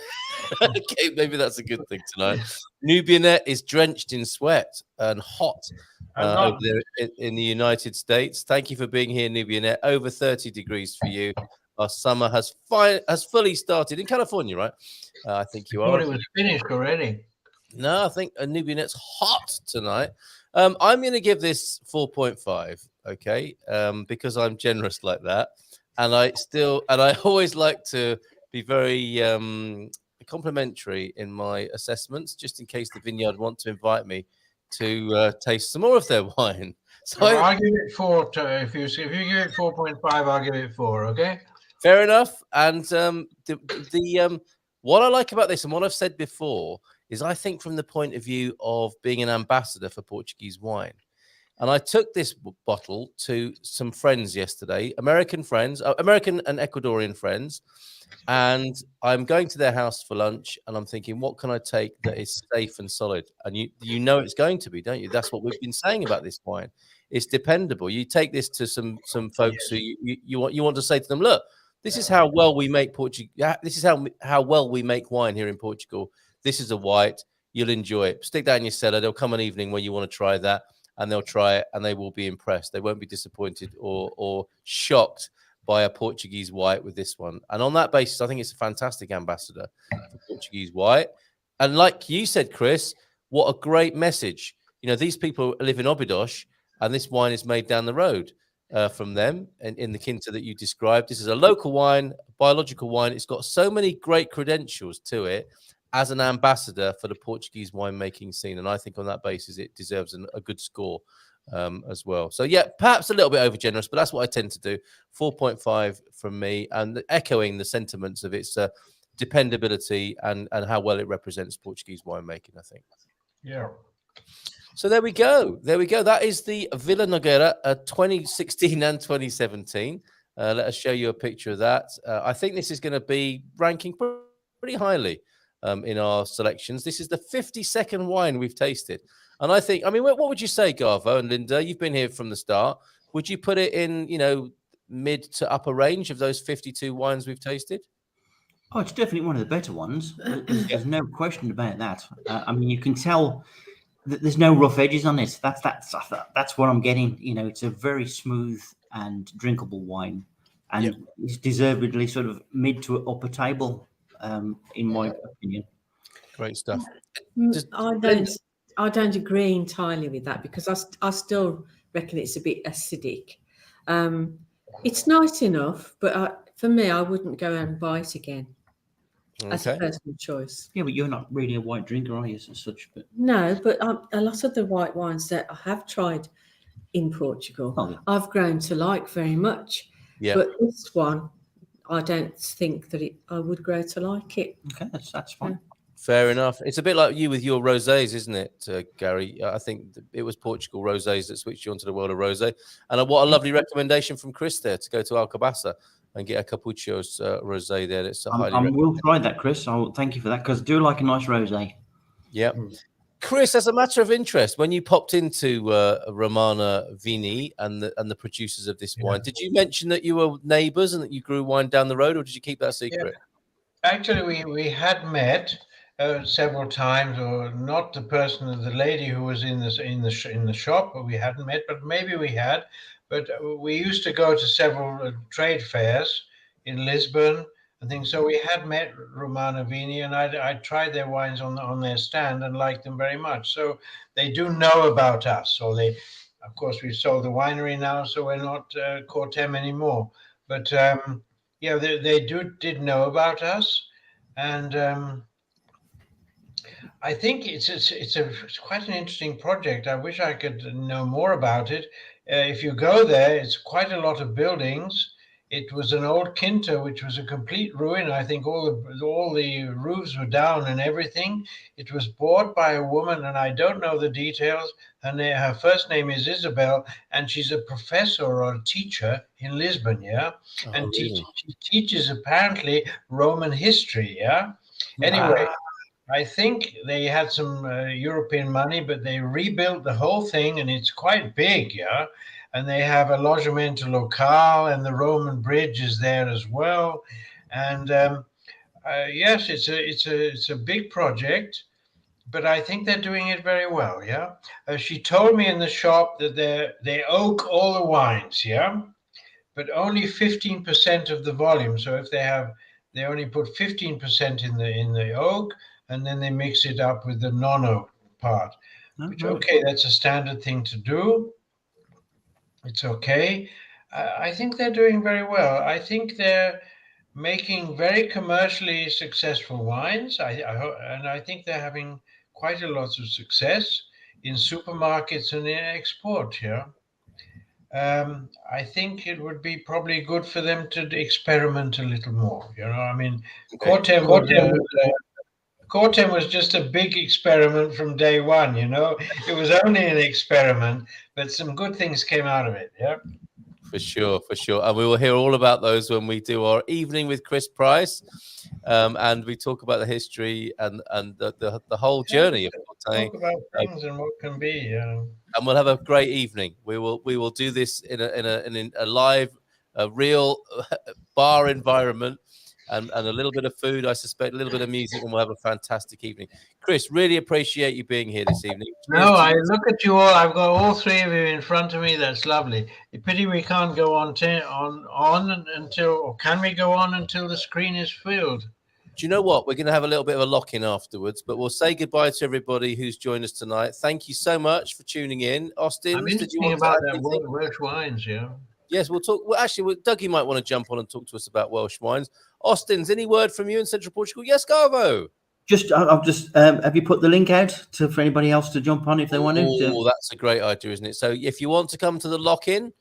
Okay, maybe that's a good thing tonight. Nubianet is drenched in sweat and hot over there in the United States. Thank you for being here, Nubianet. Over 30 degrees for you. Our summer has fully started in California, right? I think you are. I thought it was finished already. No, I think Nubianet's hot tonight. I'm going to give this 4.5, okay, because I'm generous like that. And I always like to be very complimentary in my assessments, just in case the vineyard want to invite me to taste some more of their wine. So I'll give it 4. If you give it 4.5, I'll give it 4. Okay. Fair enough. And what I like about this, and what I've said before, is I think from the point of view of being an ambassador for Portuguese wine. And I took this bottle to some friends yesterday, American and Ecuadorian friends. And I'm going to their house for lunch, and I'm thinking, what can I take that is safe and solid? And you know it's going to be, don't you? That's what we've been saying about this wine. It's dependable. You take this to some folks who you want to say to them, look, this is how well we make This is how well we make wine here in Portugal. This is a white. You'll enjoy it. Stick that in your cellar. There'll come an evening when you want to try that, and they'll try it, and they will be impressed. They won't be disappointed or shocked by a Portuguese white with this one. And on that basis, I think it's a fantastic ambassador for Portuguese white. And like you said, Chris, what a great message. You know, these people live in Óbidos, and this wine is made down the road from them in the Quinta that you described. This is a local wine, biological wine. It's got so many great credentials to it as an ambassador for the Portuguese winemaking scene. And I think on that basis, it deserves a good score as well. So, yeah, perhaps a little bit over generous, but that's what I tend to do. 4.5 from me, and echoing the sentiments of its dependability and how well it represents Portuguese winemaking, I think. Yeah. So there we go. That is the Villa Nogueira 2016 and 2017. Let us show you a picture of that. I think this is going to be ranking pretty highly in our selections. This is the 52nd wine we've tasted. And I mean, what would you say, Garvo and Linda? You've been here from the start. Would you put it in, mid to upper range of those 52 wines we've tasted? Oh, it's definitely one of the better ones. There's no question about that. I mean, you can tell that there's no rough edges on this. That's what I'm getting. It's a very smooth and drinkable wine, and it's deservedly sort of mid to upper table, in my opinion. Great stuff. I don't agree entirely with that, because I still reckon it's a bit acidic. It's nice enough, but for me, I wouldn't go and buy it again. That's a personal choice. Yeah, but you're not really a white drinker, are you, as such? But no, but a lot of the white wines that I have tried in Portugal, I've grown to like very much. Yeah. But this one, I don't think that I would grow to like it. Okay, that's fine. Fair enough. It's a bit like you with your rosés, isn't it, Gary? I think it was Portugal rosés that switched you onto the world of rosé. And what a lovely recommendation from Chris there to go to Alcobaça and get a Capuccios rosé there. That's I will try that, Chris. Thank you for that, because I do like a nice rosé. Yeah. Chris, as a matter of interest, when you popped into Romana Vini and the producers of this wine, did you mention that you were neighbours and that you grew wine down the road, or did you keep that secret? Yeah. Actually, we had met several times, or not the lady who was in the shop, but we hadn't met, but maybe we had. But we used to go to several trade fairs in Lisbon and things. So we had met Romana Vini, and I tried their wines on their stand and liked them very much. So they do know about us. So of course, we've sold the winery now, so we're not Cortem anymore. But they did know about us, and I think it's quite an interesting project. I wish I could know more about it. If you go there, it's quite a lot of buildings. It was an old quinta, which was a complete ruin. I think all the roofs were down and everything. It was bought by a woman, and I don't know the details. Her first name is Isabel, and she's a professor or a teacher in Lisbon, and really? She teaches apparently Roman history, Anyway. I think they had some European money, but they rebuilt the whole thing, and it's quite big, And they have a Loggiamento Locale, and the Roman bridge is there as well. And yes, it's a big project, but I think they're doing it very well, She told me in the shop that they oak all the wines, but only 15% of the volume. So if they only put 15% in the oak, and then they mix it up with the non-oak part. Which, okay, that's a standard thing to do. It's okay. I think they're doing very well. I think they're making very commercially successful wines. And I think they're having quite a lot of success in supermarkets and in export, I think it would be probably good for them to experiment a little more. I mean, Cortem was just a big experiment from day one, It was only an experiment, but some good things came out of it, For sure. And we will hear all about those when we do our evening with Chris Price, and we talk about the history and the whole journey of talk about things and what can be. And we'll have a great evening. We will do this in a live, real bar environment. And a little bit of food, I suspect, a little bit of music, and we'll have a fantastic evening. Chris, really appreciate you being here this evening. No, I look at you all. I've got all three of you in front of me. That's lovely. It's pity we can't go on until, or can we go on until the screen is filled? Do you know what? We're going to have a little bit of a lock-in afterwards, but we'll say goodbye to everybody who's joined us tonight. Thank you so much for tuning in. Austin, did you want about that Welsh wines, Yes, we'll talk. Well, actually, Dougie might want to jump on and talk to us about Welsh wines. Austin's, any word from you in Central Portugal? Yes, Garvo. I'll just have you put the link out for anybody else to jump on if they want to? Oh, that's a great idea, isn't it? So if you want to come to the lock-in,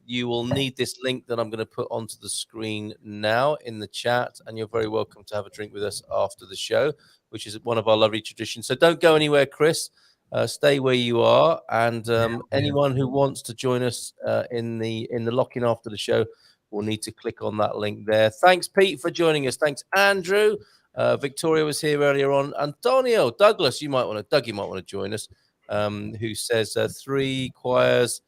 you will need this link that I'm going to put onto the screen now in the chat, and you're very welcome to have a drink with us after the show, which is one of our lovely traditions. So don't go anywhere, Chris. Stay where you are, and anyone who wants to join us in the lock-in after the show will need to click on that link there. Thanks, Pete, for joining us. Thanks, Andrew. Victoria was here earlier on. Antonio, Douglas, Dougie might want to join us. Who says 3 quires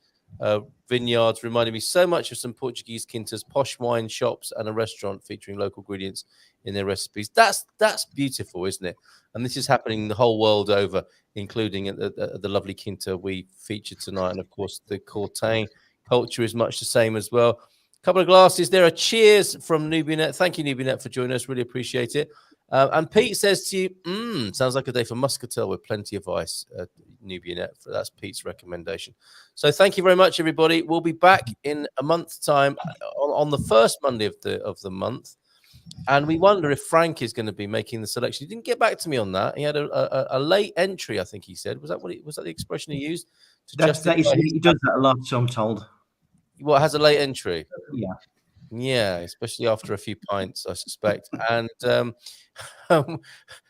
vineyards, reminding me so much of some Portuguese quintas, posh wine shops, and a restaurant featuring local ingredients in their recipes. That's beautiful, isn't it? And this is happening the whole world over, including at the lovely quinta we featured tonight. And of course, the Courtain culture is much the same as well. A couple of glasses there. Cheers from Nubianet. Thank you, Nubianet, for joining us. Really appreciate it. And Pete says to you, sounds like a day for muscatel with plenty of ice. Nubianet, that's Pete's recommendation. So thank you very much, everybody. We'll be back in a month's time on the first Monday of the month. And we wonder if Frank is going to be making the selection. He didn't get back to me on that. He had a late entry, I think he said. Was that the expression he used? He does that a lot, so I'm told. What, has a late entry? Yeah. Yeah, especially after a few pints, I suspect. And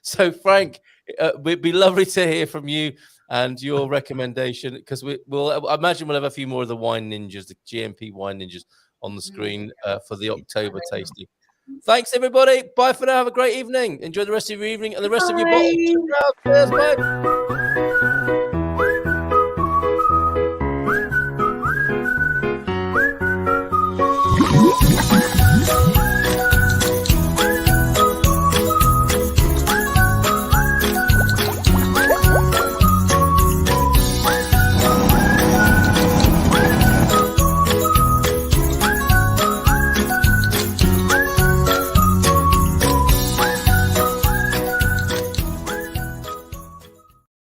so, Frank, it'd be lovely to hear from you and your recommendation, because I imagine we'll have a few more of the wine ninjas, the GMP wine ninjas, on the screen for the October tasting. Thanks, everybody. Bye for now. Have a great evening. Enjoy the rest of your evening and the rest of your bottle. Cheers, bye.